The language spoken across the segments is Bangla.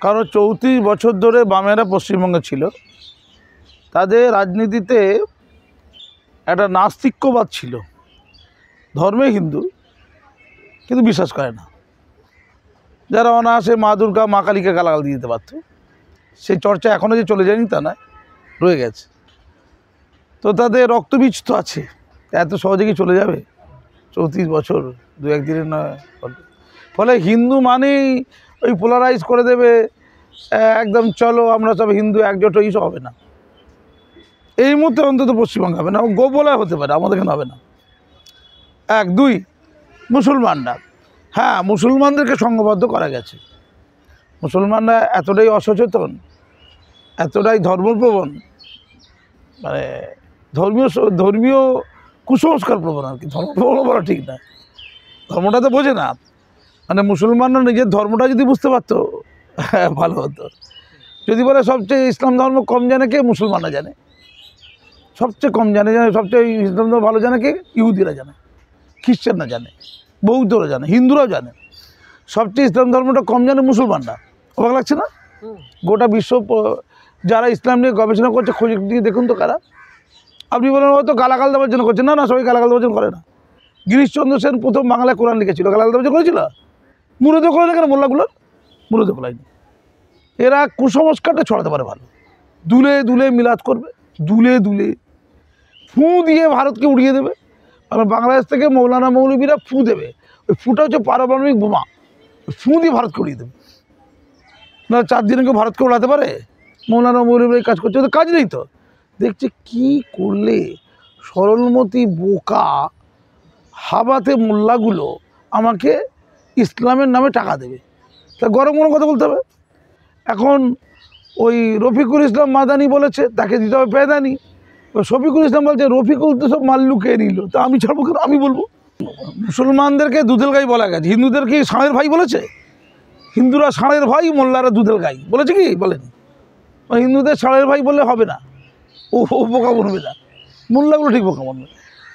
কারণ 34 বছর ধরে বামেরা পশ্চিমবঙ্গে ছিল, তাদের রাজনীতিতে একটা নাস্তিক্যবাদ ছিল। ধর্মে হিন্দু, কিন্তু বিশ্বাস করে না। যারা অনায়াসে মা দুর্গা মা কালীকে গালাগাল দিয়ে দিতে পারত, সেই চর্চা এখনও যে চলে যায়নি তা নয়, রয়ে গেছে। তো তাদের রক্তবীজ তো আছে, এত সহজে কি চলে যাবে? 34 বছর দু একদিনের নয়। ফলে হিন্দু মানেই ওই পোলারাইজ করে দেবে, একদম চলো আমরা সব হিন্দু একজোট, এইসব হবে না এই মুহূর্তে, অন্তত পশ্চিমবঙ্গে হবে না। গোবলা হতে পারে, আমাদের এখানে হবে না। 1 2 মুসলমানরা, হ্যাঁ মুসলমানদেরকে সংঘবদ্ধ করা গেছে। মুসলমানরা এতটাই অসচেতন, এতটাই ধর্মপ্রবণ, মানে ধর্মীয় কুসংস্কার প্রবণ আর কি। ধর্মপ্রবণ বলা ঠিক না, ধর্মটা তো বোঝে না। মানে মুসলমানরা নিজের ধর্মটা যদি বুঝতে পারতো ভালো হতো। যদি বলে সবচেয়ে ইসলাম ধর্ম কম জানে কে? মুসলমানরা জানে। সবচেয়ে কম জানে সবচেয়ে ইসলাম ধর্ম ভালো জানে কে? ইহুদিরা জানে, খ্রিস্টানরা জানে, বৌদ্ধরা জানে, হিন্দুরাও জানে। সবচেয়ে ইসলাম ধর্মটা কম জানে মুসলমানরা। অবাক লাগছে না? গোটা বিশ্ব যারা ইসলাম নিয়ে গবেষণা করছে, খোঁজ নিয়ে দেখুন তো কারা। আপনি বলেন হয়তো গালাগাল দেওয়ার জন্য করছেন, না না, সবাই গালাগাল দেওয়ার জন্য করে না। গিরিশচন্দ্র সেন প্রথম বাংলায় কোরআন লিখেছিল, গালাগাল দেওয়ার জন্য করেছিল? মুরদে করে না কেন? মোল্লাগুলোর মুরদে খোলায়নি। এরা কুসংস্কারটা ছড়াতে পারে ভালো। দুলে দুলে মিলাদ করবে, দুলে দুলে ফু দিয়ে ভারতকে উড়িয়ে দেবে। আর বাংলাদেশ থেকে মৌলানা মৌলবীরা ফু দেবে, ওই ফুটা হচ্ছে পারমাণবিক বোমা, ফু দিয়ে ভারতকে উড়িয়ে দেবে। না 4 দিনে কেউ ভারতকে উড়াতে পারে? মৌলানা মৌলবীরা এই কাজ করছে, ওদের কাজ নেই তো। দেখছে কি করলে সরলমতি বোকা হাবাতে মোল্লাগুলো আমাকে ইসলামের নামে টাকা দেবে, তা গরম কোনো কথা বলতে হবে। এখন ওই রফিকুল ইসলাম মাদানি বলেছে তাকে দিতে হবে পেদানি। শফিকুল ইসলাম বলছে রফিকুল তো সব মাল্লু কে নিল, তা আমি ছাড়বো কেন? আমি বলবো মুসলমানদেরকে দুধেল গাই বলা গেছে, হিন্দুদেরকে ষাঁড়ের ভাই বলেছে। হিন্দুরা ষাঁড়ের ভাই, মোল্লারা দুধেল গাই বলেছে কি? বলেনি। হিন্দুদের ষাঁড়ের ভাই বললে হবে না, ও বোকা বলবে না, মোল্লাগুলো ঠিক বোকা বলবে।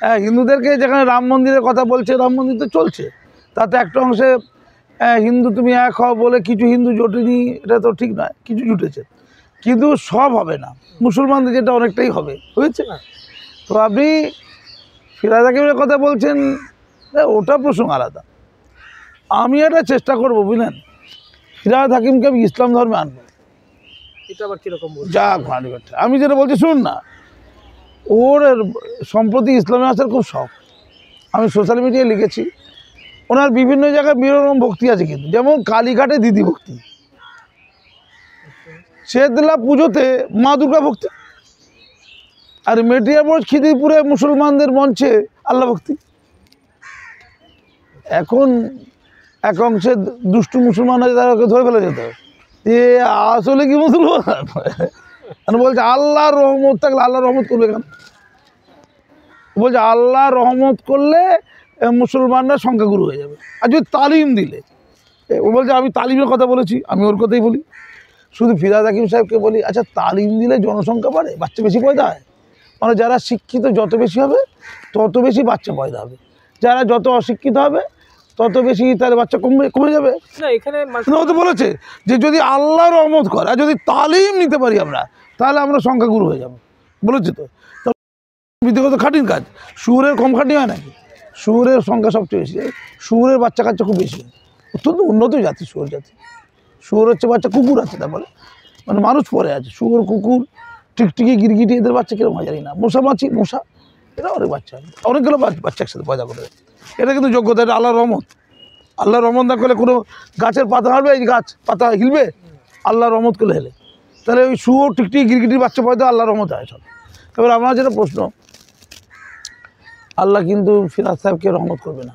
হ্যাঁ, হিন্দুদেরকে যেখানে রাম মন্দিরের কথা বলছে, রাম মন্দির তো চলছে, তাতে একটা অংশে হিন্দু তুমি এক হও বলে কিছু হিন্দু জোটেনি, এটা তো ঠিক নয়, কিছু জুটেছে, কিন্তু সব হবে না। মুসলমানদের যেটা অনেকটাই হবে, হয়েছে না? তো আপনি ফিরাদ হাকিমের কথা বলছেন, ওটা প্রসঙ্গ আলাদা। আমি এটা চেষ্টা করবো, বুঝলেন, ফিরাদ হাকিমকে আমি ইসলাম ধর্মে আনবো। এটা আবার কীরকম? যাক ভাঁড়ি ব্যাটা, আমি যেটা বলছি শুনুন না, ওর সম্প্রতি ইসলামে আসার খুব শখ। আমি সোশ্যাল মিডিয়ায় লিখেছি, ওনার বিভিন্ন জায়গায় বিভিন্ন রকম ভক্তি আছে, কিন্তু যেমন কালীঘাটে দিদি ভক্তি, শেতলা পুজোতে মা দুর্গা ভক্তি, আর মেটিয়াবোঝ খিদিরপুরে মুসলমানদের মঞ্চে আল্লাহ ভক্তি। এখন এক অংশে দুষ্টু মুসলমান আছে, তাদেরকে ধরে ফেলে যেতে হবে যে আসলে কি মুসলমান। বলছে আল্লাহর রহমত থাকলে আল্লাহ রহমত করবে কেন? বলছে আল্লাহ রহমত করলে মুসলমানরা সংখ্যাগুরু হয়ে যাবে, আর যদি তালিম দিলে। ও বলছে আমি তালিমের কথা বলেছি, আমি ওর কথাই বলি। শুধু ফিরাদ হাকিম সাহেবকে বলি, আচ্ছা তালিম দিলে জনসংখ্যা বাড়ে, বাচ্চা বেশি পয়দা হয়? মানে যারা শিক্ষিত যত বেশি হবে তত বেশি বাচ্চা পয়দা হবে, যারা যত অশিক্ষিত হবে তত বেশি তার বাচ্চা কমে যাবে। না, এখানে তো বলেছে যে যদি আল্লাহ রহমত করে আর যদি তালিম নিতে পারি আমরা, তাহলে আমরা সংখ্যাগুরু হয়ে যাবো, বলেছে তো। বিধিগত খাটির কাজ, শুয়োরের কম খাটি হয় নাকি? শুয়োরের সংখ্যা সবচেয়ে বেশি, শুয়োরের বাচ্চা কাচ্চা খুব বেশি, অত্যন্ত উন্নত জাতি শুয়োর জাতি। শুয়োর হচ্ছে বাচ্চা, কুকুর আছে তারপরে, মানে মানুষ পরে আছে, শুয়োর, কুকুর, টিকটিকি, গিরগিটি, এদের বাচ্চা কিরকম হয় জানি না। মশা মাছি, মশা, এটা অনেক বাচ্চা, অনেকগুলো বাচ্চা একসাথে পয়দা করে। এটা কিন্তু যোগ্যতা, এটা আল্লাহর রহমত। আল্লাহর রহমত না করলে কোনো গাছের পাতা হারবে, এই গাছ পাতা হিলবে? আল্লাহর রহমত করলে হেলে। তাহলে ওই শুয়োর, টিকটিকি, গিরগিটির বাচ্চা পয়দা আল্লাহর রহমত হয় সব। এবার আমার যেটা প্রশ্ন, আল্লাহ কিন্তু ফিরাদ সাহেবকে রহমত করবে না,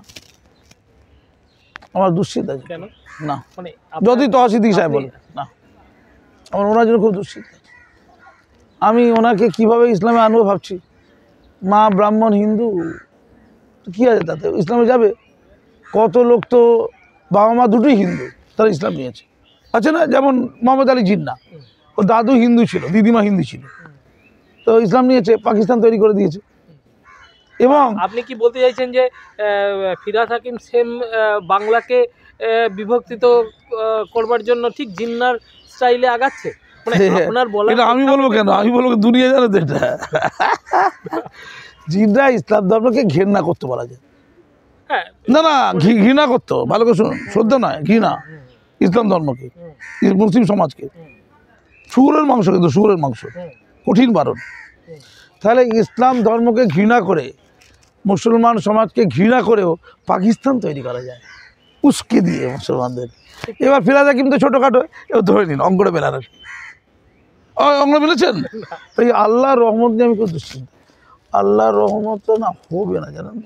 আমার দুশ্চিন্তা। কেন না, মানে যদি তহসিদ্দিক সাহেব বলে না, আমার ওনার জন্য খুব দুশ্চিন্তা। আমি ওনাকে কীভাবে ইসলামে আনবো ভাবছি। মা ব্রাহ্মণ হিন্দু, কী আছে তাতে, ইসলামে যাবে। কত লোক তো বাবা মা দুটোই হিন্দু, তারা ইসলাম নিয়েছে, আছে না? যেমন মোহাম্মদ আলী জিন্না, ও দাদু হিন্দু ছিল, দিদিমা হিন্দু ছিল, তো ইসলাম নিয়েছে, পাকিস্তান তৈরি করে দিয়েছে। এবং আপনি কি বলতে চাইছেন যে ফিরাদ হাকিম সেম বাংলাকে বিভক্তিত করবার জন্য ঠিক জিন্নার স্টাইলে আগাচ্ছে? মানে আপনার বলা এটা আমি বলবো কেন, আমি বলবো দুনিয়া জানে তো এটা। জিন্না ইসলাম ধর্মকে ঘৃণা করতে বলা যায়। হ্যাঁ, না না, ঘৃণা করতো, ভালো করে শুনুন, শ্রদ্ধা নয়, ঘৃণা ইসলাম ধর্মকে, মুসলিম সমাজকে। শুয়োরের মাংস, কিন্তু শুয়োরের মাংস কঠিন বারণ। তাহলে ইসলাম ধর্মকে ঘৃণা করে, মুসলমান সমাজকে ঘৃণা করেও পাকিস্তান তৈরি করা যায় উস্কে দিয়ে মুসলমানদের। এবার ফিরাজ হাকিম তো ছোটোখাটো, এবার ধরে নিন অঙ্গটা বেলার, অঙ্গ মিলেছেন। তাই আল্লাহর রহমত নিয়ে আমি খুব দুশ্চিন্তা। আল্লাহর রহমত তো না হবে না, জানেন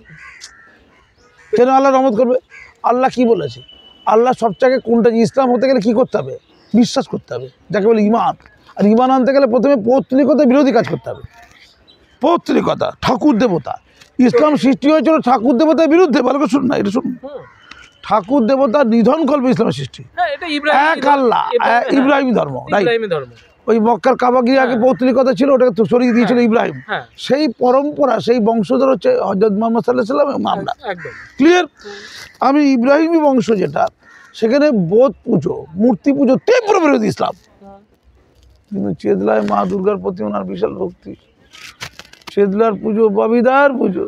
কেন? আল্লাহ রহমত করবে? আল্লাহ কি বলেছে? আল্লাহ সবচাকে কোনটা, ইসলাম হতে গেলে কী করতে হবে? বিশ্বাস করতে হবে, যাকে বলে ইমান। আর ইমান আনতে গেলে প্রথমে পৌত্রিকতার বিরোধী কাজ করতে হবে। পৌত্রিকতা, ঠাকুর দেবতা। ইসলাম সৃষ্টি হয়েছিল ঠাকুর দেবতার বিরুদ্ধে। ভালো করে শুনুন না, এটা শুনুন। ঠাকুর দেবতার নিধন করবে ইসলামের সৃষ্টি। এক আল্লাহ, ইব্রাহিম ধর্ম, ওই মক্কার কাবা গিয়ে আগে পৌত্রিকতা ছিল, ওটাকে তো সরিয়ে দিয়েছিল ইব্রাহিম। সেই পরম্পরা, সেই বংশধর হচ্ছে হযরত মুহাম্মদ সাল্লাল্লাহু আলাইহি ওয়াসাল্লাম এবং আমরা। ক্লিয়ার? আমি ইব্রাহিমী বংশ যেটা, সেখানে বোধ পুজো, মূর্তি পুজো তীব্র বিরোধী ইসলাম। কিন্তু চেদলায় মা দুর্গার প্রতি ওনার বিশাল ভক্তি। চেদলার পুজো ববিদার পুজো,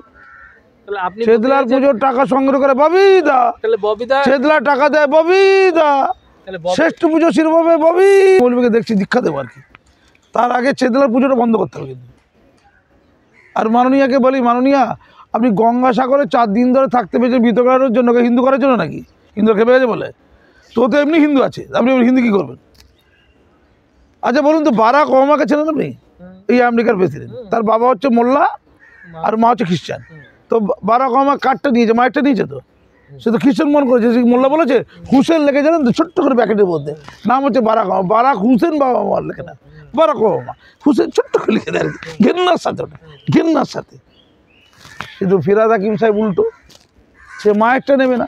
চেদলার পুজোর টাকা সংগ্রহ করে ববিদা, চেদলার টাকা দেয় ববিদা, শ্রেষ্ঠ পুজো শিরোভাবে ববি বলবে, দেখছি দীক্ষা দেবো আর কি। তার আগে চেদলার পুজোটা বন্ধ করতে হবে কিন্তু। আর মাননীয়াকে বলি, মাননীয়া আপনি গঙ্গাসাগরে 4 দিন ধরে থাকতে পেরেছেন বিতর্ক করার জন্য, হিন্দু করার জন্য নাকি? হিন্দু খেপে গেছে বলে? তো তো এমনি হিন্দু আছে, আপনি হিন্দু কী করবেন? আচ্ছা বলুন তো, বারাক ওবামাকে চেনেন আপনি? এই আমেরিকার প্রেসিডেন্ট, তার বাবা হচ্ছে মোল্লা আর মা হচ্ছে খ্রিস্টান। তো বারাক ওবামা কার্ডটা নিয়েছে, মায়েরটা নিয়েছে, তো সে তো খ্রিস্টান মন করেছে। সে মোল্লা বলেছে হুসেন লেখে, জানেন তো, ছোট্ট করে প্যাকেটের মধ্যে নাম হচ্ছে বারাক ওবামা। বারাক হুসেন বাবা মার লেখে না, বারাক ওবামা হুসেন ছোট্ট করে লিখে দেয়, ঘেন্নার সাথে, ওটা ঘেন্নার সাথে। কিন্তু ফিরহাদ হাকিম সাহেব উল্টো, সে মায়েরটা নেবে না।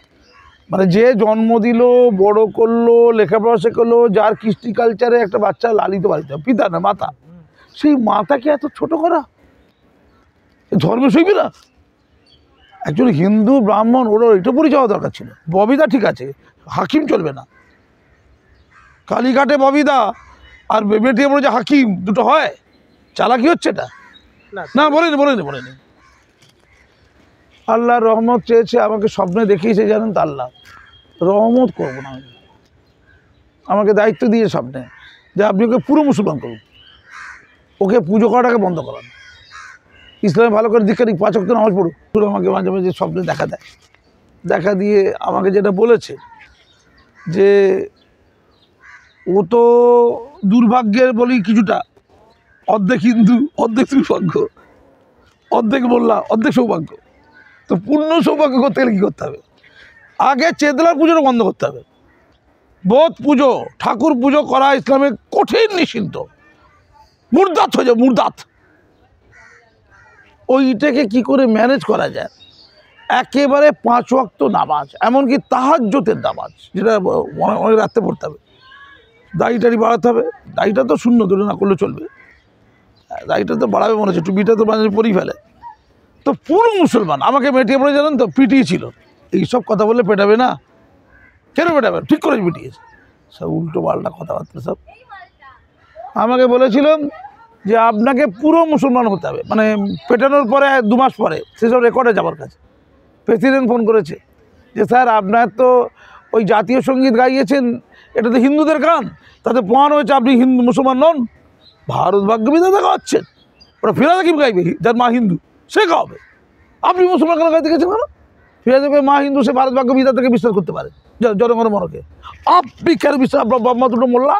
মানে যে জন্ম দিল, বড় করলো, লেখাপড়া শেখালো, যার কৃষ্টি কালচারে একটা বাচ্চা লালিত পালিত, পিতা না মাতা, সেই মাতাকে এত ছোট করা, ধর্ম সইবি না। একজন হিন্দু ব্রাহ্মণ, ওরা এটা পরিচয় হওয়া দরকার ছিল। ববিদা ঠিক আছে, হাকিম চলবে না। কালীঘাটে ববিদা আর বেটিয়ে বলে যে হাকিম, দুটো হয়? চালাকি হচ্ছে এটা না, বলেনি। আল্লাহর রহমত চেয়েছে, আমাকে স্বপ্নে দেখিয়েছে, জানেন তো, আল্লাহ রহমত করবো না আমি। আমাকে দায়িত্ব দিয়ে স্বপ্নে যে আপনি ওকে পুরো মুসলমান করুন, ওকে পুজো করাটাকে বন্ধ করান, ইসলামে ভালো করে দীক্ষা দিক, 5 ওয়াক্ত নামাজ পড়ুক। পুরো আমাকে মাঝে মাঝে স্বপ্নে দেখা দেয়, দেখা দিয়ে আমাকে যেটা বলেছে যে ও তো দুর্ভাগ্যের বলি কিছুটা, অর্ধেক হিন্দু, অর্ধেক সৌভাগ্য, অর্ধেক মোল্লা, অর্ধেক সৌভাগ্য। তো পূর্ণ সৌভাগ্য করতে গেলে কী করতে হবে? আগে চেদলার পুজোটা বন্ধ করতে হবে। বোধ পুজো, ঠাকুর পুজো করা ইসলামে কঠিন নিষিদ্ধ, মুরদাত হয়ে যায়, মুরদাত। ওইটাকে কি করে ম্যানেজ করা যায়? একেবারে 5 ওয়াক্ত নামাজ, এমনকি তাহাজ্জুদের নামাজ, যেটা অনেক রাত্রে পড়তে হবে। দাড়িটারি বাড়াতে হবে, দাড়িটা তো শূন্য ধরে না করলে চলবে, দাড়িটা তো বাড়াবে মনে হচ্ছে, টুপিটা তো মাঝে পরেই ফেলে। তো পুরো মুসলমান আমাকে মেটিয়ে পড়ে, জানেন তো, পিটিয়েছিল। এইসব কথা বললে পেটাবে না, কেন পেটাবে? ঠিক করে পিটিয়েছে, সব উল্টো পাল্টা কথাবার্তা সব। আমাকে বলেছিলাম যে আপনাকে পুরো মুসলমান হতে হবে, মানে পেটানোর পরে 2 মাস পরে সেসব রেকর্ডে যাবার কাছে প্রেসিডেন্ট ফোন করেছে যে স্যার আপনার তো ওই জাতীয় সঙ্গীত গাইয়েছেন, এটা তো হিন্দুদের গান, তাতে প্রমাণ হয়েছে আপনি হিন্দু মুসলমান নন। ভারত ভাগ্য বিধাতা গাওয়াচ্ছেন, ওটা ফিরহাদ হাকিম গাইবে, যার মা হিন্দু সে গাওয়াবে, আপনি মুসলমান কেন গাইতে গেছেন? কেন? ফিরহাদ হাকিমের মা হিন্দু, সে ভারত ভাগ্য বিধাতাকে বিশ্বাস করতে পারে, জনগণের মনকে। আপনি কেন বিশ্বাস? আপনার বাবা দুটো মোল্লা,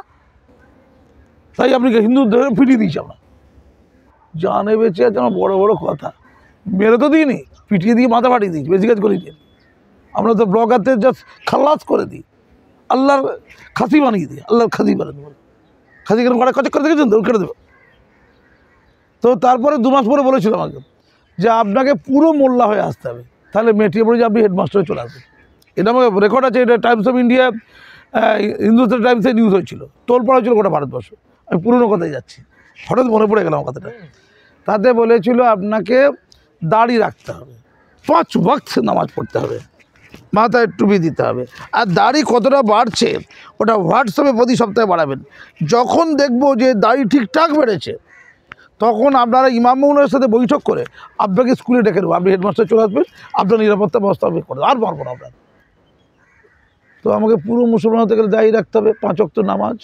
তাই আপনি হিন্দু ধরে ফিরিয়ে দিয়েছি আমরা। জানে বেঁচে আছে আমার বড় বড় কথা, মেরে তো দিইনি, পিটিয়ে দিয়ে মাথা ফাটিয়ে দিয়েছি, বেশি কাজ করে দিই। আমরা তো ব্লগারতে জাস্ট খালাস করে দিই, আল্লাহর খাসি বানিয়ে দিই, আল্লাহর খাসি বানিয়ে দেবো। খাসি কেন কড়া কচক করে দেখেছেন তো, কেটে দেবো। তো তারপরে 2 মাস পরে বলেছিল আমাকে যে আপনাকে পুরো মোল্লা হয়ে আসতে হবে, তাহলে মেটিয়ে পড়ে যে আপনি হেডমাস্টারে চলে আসবেন। এটা আমার রেকর্ড আছে, এটা টাইমস অফ ইন্ডিয়া, হিন্দুস্তান টাইমসে নিউজ হয়েছিল, তোল পড়া হয়েছিল গোটা ভারতবর্ষ। আমি পুরনো কথায় যাচ্ছি, হঠাৎ মনে পড়ে গেলাম কথাটা। তাতে বলেছিল আপনাকে দাড়ি রাখতে হবে, 5 ওয়াক্ত নামাজ পড়তে হবে, মাথায় টুপি দিতে হবে। আর দাড়ি কতটা বাড়ছে ওটা হোয়াটসঅ্যাপে প্রতি সপ্তাহে বাড়াবেন। যখন দেখবো যে দাড়ি ঠিকঠাক বেড়েছে তখন আপনারা ইমাম মামুনের সাথে বৈঠক করে আপনাকে স্কুলে ডেকে দেবো, আপনি হেডমাস্টার চলে আসবেন, আপনার নিরাপত্তা ব্যবস্থা আমি করে দেবো, আর পারবো না আপনার। তো আমাকে পুরো মুসলমান হতে গেলে দায়ী রাখতে হবে, 5 ওয়াক্ত নামাজ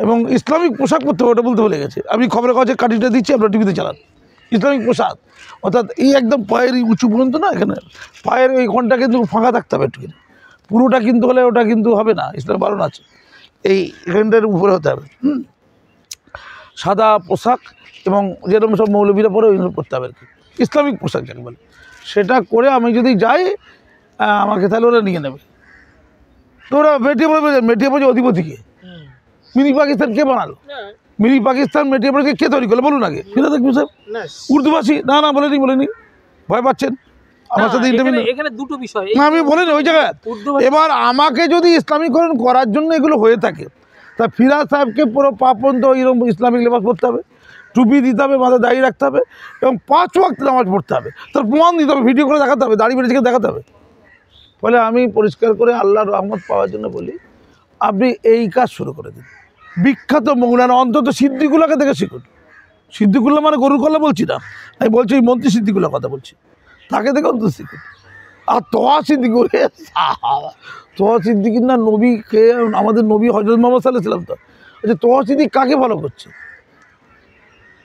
এবং ইসলামিক পোশাক পরতে হবে, ওটা বলতে ভুলে গেছে। আমি খবরের কাগজে কাটিটা দিচ্ছি, আপনার টিভিতে চালান। ইসলামিক পোশাক অর্থাৎ এই একদম পায়ের এই উঁচু পর্যন্ত না, এখানে পায়ের এই ঘন্টা কিন্তু ফাঁকা থাকতে হবে একটু, পুরোটা কিন্তু হলে ওটা কিন্তু হবে না, ইসলাম বারণ আছে, এই এখানটার উপরে হতে হবে। সাদা পোশাক এবং যেরকম সব মৌলবীরা পরে ওইগুলো পরতে হবে আর কি, ইসলামিক পোশাক যাকে বলে। সেটা করে আমি যদি যাই আমাকে তাহলে ওরা নিয়ে নেবে। তো ওরা মেটিয়ে পড়ে অধিপতিকে মিনি পাকিস্তান কে বানালো? মিনি পাকিস্তান মেটিয়ে পড়ে কে তৈরি করলো বলুন আগে? ফিরে দেখবি স্যার উর্দুভাষী না বলেনি ভয় পাচ্ছেন আমার সাথে ইন্টারভিউ। এখানে দুটো বিষয় না আমি বলিনি ওই জায়গায়। এবার আমাকে যদি ইসলামীকরণ করার জন্য এগুলো হয়ে থাকে তা ফিরাজ সাহেবকে পুরো পাপন্ত এরকম ইসলামিক লেবাস পড়তে হবে, টুপি দিতে হবে, মাথায় দাড়ি রাখতে হবে এবং 5 ওয়াক্ত নামাজ পড়তে হবে, তার প্রমাণ দিতে হবে, ভিডিও করে দেখাতে হবে, দাড়ি বেড়েছে দেখাতে হবে। ফলে আমি পরিষ্কার করে আল্লাহর রহমত পাওয়ার জন্য বলি আপনি এই কাজ শুরু করে দিন। বিখ্যাত মৌলানা অন্তত সিদ্দিকুল্লাহকে দেখে শিখুন। সিদ্দিকুল্লাহ মানে গরুর কল্লা বলছি না, আমি বলছি এই মন্ত্রী সিদ্দিকুল্লাহ কথা বলছি, তাকে দেখে অন্তত শিখুন। আর তোয়া সিদ্দিকির না নবী কে, আমাদের নবী হযরত মুহাম্মদ সাল্লাল্লাহু আলাইহি ওয়াসাল্লাম। তো আচ্ছা তোয়া সিদ্দিক কাকে ফলো করছে?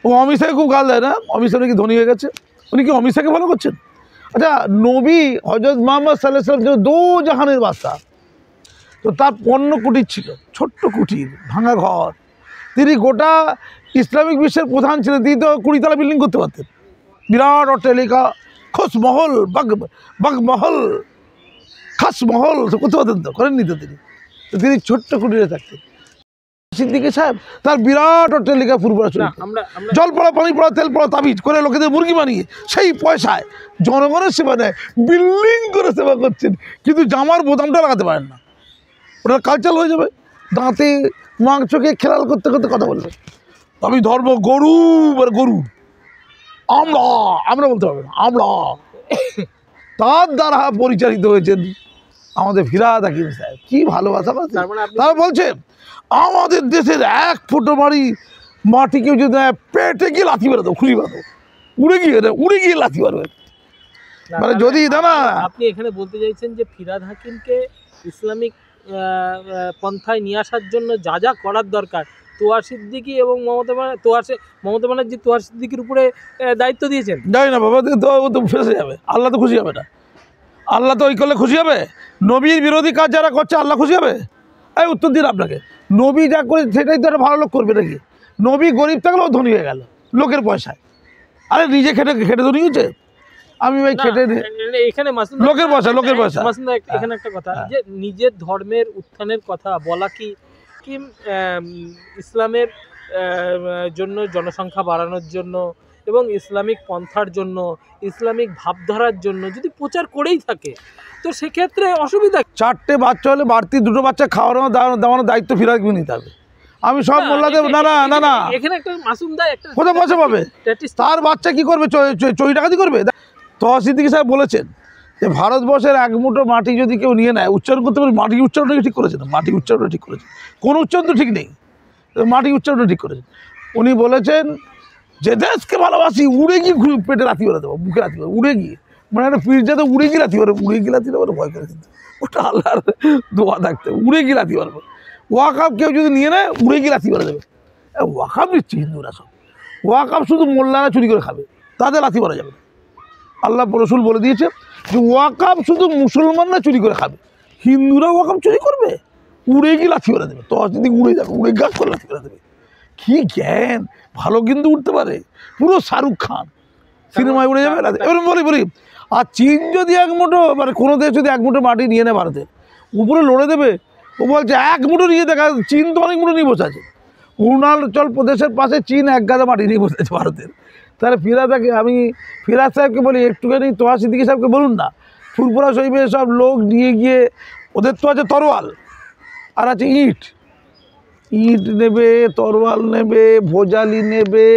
ও অমিত শাহকে খুব গাল দেয় না? অমিত শাহ নাকি ধনী হয়ে গেছে, উনি কি অমিত শাহকে ফলো করছেন? আচ্ছা নবী হযরত মুহাম্মদ সাল্লাল্লাহু আলাইহি ওয়াসাল্লাম দো জাহানের বাদশা, তো তার 15 কুটির ছিল, ছোট্ট কুটির, ভাঙা ঘর। তিনি গোটা ইসলামিক বিশ্বের প্রধান ছিলেন, তিনি তো 20 তলা বিল্ডিং করতে পারতেন, বিরাট অট্টালিকা, খোশমহল, বাগমহল, খাসমহল করতে পারতেন, তো করেননি তো তিনি। তো তিনি ছোট্ট কুটিরে থাকতেন। সিদ্দিকী সাহেব তার বিরাট অট্টালিকা ফুরফুরা ছিল, জল পড়া, পানি পড়া, তেল পড়া তাবিজ করে লোকেদের মুরগি বানিয়ে সেই পয়সায় জনগণের সেবা নেয়, বিল্ডিং করে সেবা করছেন, কিন্তু জামার বোতামটা লাগাতে পারেন না। ওটা কালচার হয়ে যাবে, দাঁতে মাংসকে খেলাল করতে করতে কথা বলবে, আমি ধর্ম গরু আর গরু, আমরা বলতে হবে না, আমরা। তার দ্বারা পরিচালিত হয়েছেন আমাদের ফিরহাদ হাকিম সাহেব, কি ভালোবাসা। তারা বলছে আমাদের দেশের 1 ফুটো মাটি কেউ যদি পেটে গিয়ে লাথি বেরোতো, খুলি বেরোতো, উড়ে গিয়ে লাথি মারবে। মানে যদি না আপনি এখানে বলতে চাইছেন যে ফিরহাদ হাকিমকে ইসলামিক পন্থায় নিয়ে আসার জন্য যা যা করার দরকার তোয়া সিদ্দিকী এবং মমতা ব্যানার্জি তোয়া সিদ্দিকীর উপরে দায়িত্ব দিয়েছেন। যাই না বাবা, ও তো ফেসে যাবে, আল্লাহ তো খুশি হবে না। আল্লাহ তো ওই করলে খুশি হবে? নবীর বিরোধী কাজ যারা করছে আল্লাহ খুশি হবে? এই উত্তর দিন আপনাকে, নবী যা করে সেটাই তো একটা ভালো লোক করবে নাকি? নবী গরিব থাকলেও ধনী হয়ে গেল লোকের পয়সায়, আরে নিজে খেটে ধনী হয়েছে। আমি ভাই খেটে এখানে লোকের পয়সা মাসুম দা, এখানে একটা কথা যে নিজের ধর্মের উত্থানের কথা বলা কি ইসলামের জন্য, জনসংখ্যা বাড়ানোর জন্য এবং ইসলামিক পন্থার জন্য, ইসলামিক ভাবধারার জন্য যদি প্রচার করেই থাকে তো সেক্ষেত্রে অসুবিধা? 4টে বাচ্চা হলে বাড়তি 2টো বাচ্চা খাওয়ানো দাওয়ানোর দায়িত্ব ফিরহাদ হাকিম নিতে হবে। আমি সব মোল্লাদের না এখানে একটা মাসুম দা একটা কোথায় পয়সা পাবে? তার বাচ্চা কি করবে? চুরি ডাকাতি করবে? তোয়া সিদ্দিকী সাহেব বলেছেন যে ভারতবর্ষের 1 মুঠো মাটি যদি কেউ নিয়ে নেয়, উচ্চারণ করতে পারে, মাটির উচ্চারণটা ঠিক করেছেন, মাটির উচ্চারণটা ঠিক করেছেন, কোনো উচ্চারণ তো ঠিক নেই, মাটির উচ্চারণটা ঠিক করেছেন। উনি বলেছেন যে দেশকে ভালোবাসি, উড়ে গিয়ে পেটে লাথি বেরো দেবো, বুকে লাথি বেরো, উড়ে গিয়ে, মানে একটা পীরজাতে উড়ে গিয়ে লাথি বেরো, উড়ে গিয়ে লাথি বেরো ভয় করে, কিন্তু ওটা আল্লাহর দোয়া থাকতে, উড়ে গিয়ে লাথি বেরোবে। ওয়াকাব কেউ যদি নিয়ে নেয় উড়ে গিয়ে লাথি বেরো দেবে। ওয়াকাব নিচ্ছে হিন্দুরা সব, ওয়াকাব শুধু মোল্লারা চুরি করে খাবে, তাদের লাথি মারা যাবে না। আল্লাহ রসুল বলে দিয়েছে যে ওয়াকাব শুধু মুসলমানরা চুরি করে খাবে, হিন্দুরা ওয়াকাব চুরি করবে, উড়ে গিয়ে লাথি মেরে দেবে। তো যদি উড়ে যাবে, উড়ে গাছ করে লাথি মেরে দেবে। কী জ্ঞান, ভালো কিন্তু উঠতে পারে, পুরো শাহরুখ খান সিনেমায় উড়ে যাবে। এবার বলি আর চীন যদি 1 মুঠো, মানে কোনো দেশ যদি 1 মুঠো মাটি নিয়ে নেয় ভারতের, উপরে লড়ে দেবে। ও বলছে 1 মুঠো নিয়ে দেখা, চীন তো অনেক মুঠো নিয়ে বসে আছে, অরুণাচল প্রদেশের পাশে চীন 1 গাদা মাটি নিয়ে বসে আছে ভারতের। তাহলে আমি ফিরহাদ সাহেবকে বলি একটুখানি তোয়া সিদ্দিকী সাহেবকে বলুন না, ফুরফুরা শরীফে সব লোক নিয়ে গিয়ে, ওদের তো আছে তরোয়াল আর আছে ইট নেবে, তরোয়াল নেবে, ভোজালি নেবে,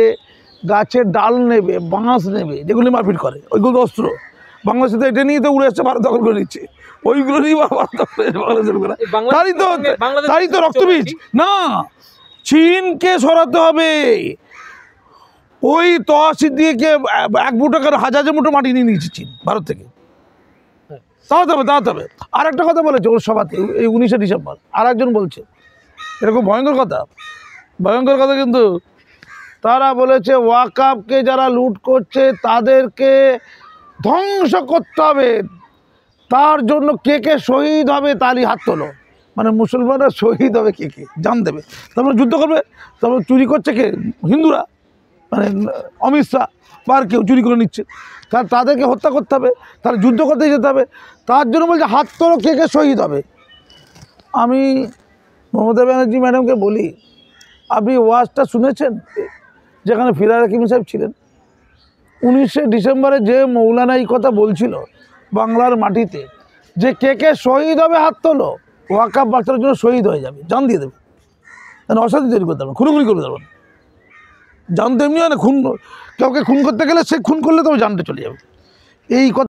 গাছের ডাল নেবে, বাঁশ নেবে, যেগুলি মারপিট করে, ওইগুলো অস্ত্র। বাংলাদেশে তো এটা নিয়ে তো উড়ে এসছে, ভারত দখল করে নিচ্ছে, ওইগুলো নিয়ে ভারত দখল করে নিচ্ছে বাংলাদেশের লোকেরা। এই বাংলাদেশ- তারই তো রক্তবীজ না, চীনকে সরাতে হবে। ওই তহসিল দিয়ে 1 মুঠো করে 1000 মুঠো মাটি নিয়ে নিয়েছে চীন ভারত থেকে। দাঁড়াতে হবে। আর একটা কথা বলেছে ওর সভাতে, এই 19শে ডিসেম্বর আর একজন বলছে এরকম ভয়ঙ্কর কথা কিন্তু তারা বলেছে ওয়াকফকে যারা লুট করছে তাদেরকে ধ্বংস করতে হবে, তার জন্য কে শহীদ হবে তারই হাত তোলো। মানে মুসলমানরা শহীদ হবে, কে জান দেবে, তারপরে যুদ্ধ করবে। তারপরে চুরি করছে কে? হিন্দুরা, মানে অমিত শাহ বা আর কেউ চুরি করে নিচ্ছে, তাদেরকে হত্যা করতে হবে, তাহলে যুদ্ধ করতে যেতে হবে। তার জন্য বলছে হাত তোলো, কে শহীদ হবে। আমি মমতা ব্যানার্জি ম্যাডামকে বলি, আপনি ওয়াজটা শুনেছেন যেখানে ফিরহাদ হাকিম সাহেব ছিলেন? 19শে ডিসেম্বরে যে মৌলানা এই কথা বলছিল বাংলার মাটিতে, যে কে শহীদ হবে হাত তোলো, ওয়াকফ বাচ্চার জন্য শহীদ হয়ে যাবে, জান দিয়ে দেবে, অশান্তি তৈরি করতে পারবেন, খুনোখুনি করে দেবেন। জান তো এমনি হয় না, কাউকে খুন করতে গেলে সে খুন করলে তবে জানতে চলে যাবে, এই কথা